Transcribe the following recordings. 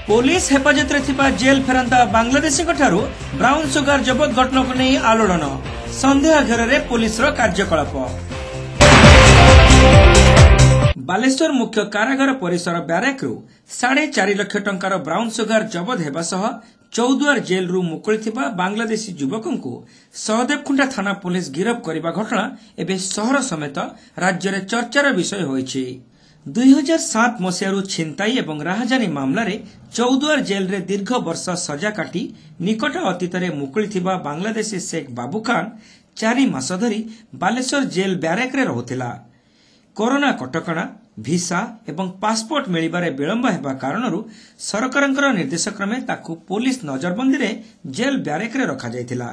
Police हेफाजत jail फेरंता Bangladeshi brown sugar जबत घटना को नहीं आलोड़न संदेह घेर में पुलिस कार्यकलाप। बालेश्वर मुख्य कारागार परिसर ब्यारेक्रु 4.5 लाख टंकार ब्राउन सुगर जबत हेबा सह चौद्वार जेल रु मुकुली बांग्लादेशी युवकों को सहदेवखुंटा थाना पुलिस गिरफ करने घटना एवं सहर समेत राज्य में चर्चार विषय होइछि। 2007 मसीह छिनताई एवं राहजानी मामलें चौद्वार जेल रे दीर्घ वर्ष सजा काटी निकट अतीत मुकुली बांग्लादेशी शेख बाबू खान 4 मास धरी बालेश्वर जेल ब्यारेक रे रहुथिला। कोरोना कटकणा भिसा एवं पासपोर्ट मिलिबारे विलंब हेबा कारणरू सरकारंकर निर्देशक्रमे ताकू पुलिस नजरबंदी रे जेल ब्यारेक रे रखा जायतिला।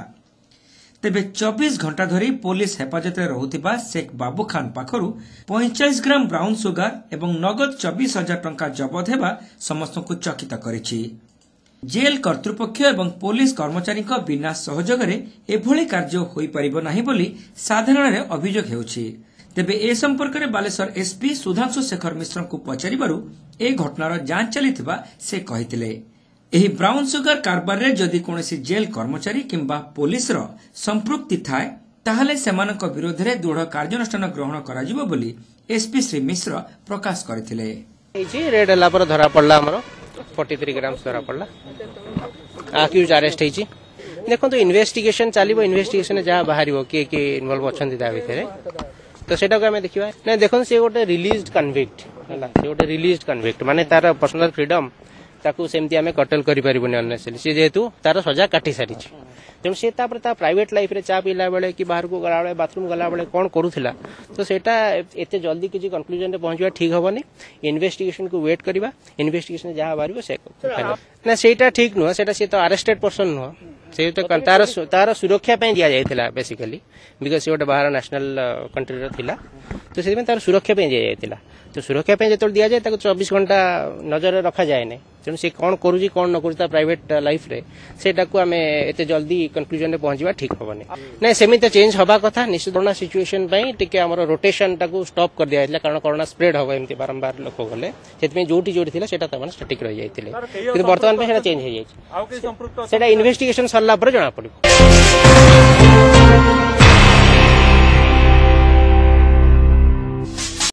तेबे 24 घंटा धरी पुलिस हेफाजत रे रहुथिबा शेख बाबू खान पाखरू 45 ग्राम ब्राउन सुगर एवं नगद 24,000 टंका जबत हेबा समस्त को चकित करिछि। जेल कर्तृपक्ष एवं पुलिस कर्मचारी बिना सहयोग रे एभली कार्य होई परिबो नाही बोली साधारण रे अभियोग हेउछि। तेबे ए संपर्क में बालेश्वर एसपी सुधांशु शेखर मिश्र को पचारिबारु ए घटनार जांच चलीथिबा से कहिथिले। एही ब्राउन सुगर कारबार रे जदि कोनोसी जेल कर्मचारी किंबा पुलिस रो संपृक्ति थाए ताहले सेमानक विरोध रे दृढ़ कार्यानुष्ठान ग्रहण कराजिबो बोली एसपी श्री मिश्र प्रकाश करथिले। एजी रेड हला पर धरा पड़ला हमरो 43 ग्राम धरा पड़ला आक्यूज अरेस्ट हेची। देखो तो इन्वेस्टिगेशन चलिबो, इन्वेस्टिगेशन जहा बाहरिबो के इन्वॉल्व अछंती ता भितरे तो सेटा को हमें देखिबा नै। देखो से गोटे रिलीज्ड कन्विक्ट हला, से गोटे रिलीज्ड कन्विक्ट माने तार पर्सनल फ्रीडम ताकू सेमती हमें कटल करि परिबोनी अननेसली से जेतु तार सजा काटी सारी छी। तेणु से तापर ता प्राइवेट लाइफ रे चा पीला बेले कि बाहर को गला बेले बाथरूम गला बेले कोन करूथिला तो सेटा एते जल्दी किछि कंक्लूजन रे पहुंचबा ठीक होबनी। इन्वेस्टिगेशन को वेट करबा, इन्वेस्टिगेशन जहा बारिबो से ना सेटा ठीक नुह, सेटा से तो अरेस्टेड पर्सन नुह, से तो तार सुरक्षा पे दिया जायतिला बेसिकली बिकॉज़ से गोटे बाहर नेशनल कंट्री रो थिला तो से तार सुरक्षा पे दिया जायतिला। तो सुरक्षा पे जेतोल दिया जाय ताको 24 घंटा नजर रखा जाय नै। तेणु से कौन करूजी कौन न करूता प्राइवेट लाइफ रे सेटा को आमे एते जल्दी कंक्लूजन रे पहुंचबा ठीक होबनी नै। सेमिते चेंज होबा कथा निश्चित कोरोना सिचुएशन पई टिके हमर रोटेशन ताको स्टॉप कर दिया जायतिला कारण कोरोना स्प्रेड होबा एमती बारंबार लोक गले सेतमे जोटी थिला सेटा तमन स्टैटिक रह जायतिले किंतु वर्तमान पे सेटा चेंज हो जाय। सेटा इन्वेस्टिगेशन सरला पर जणा पड़िबो।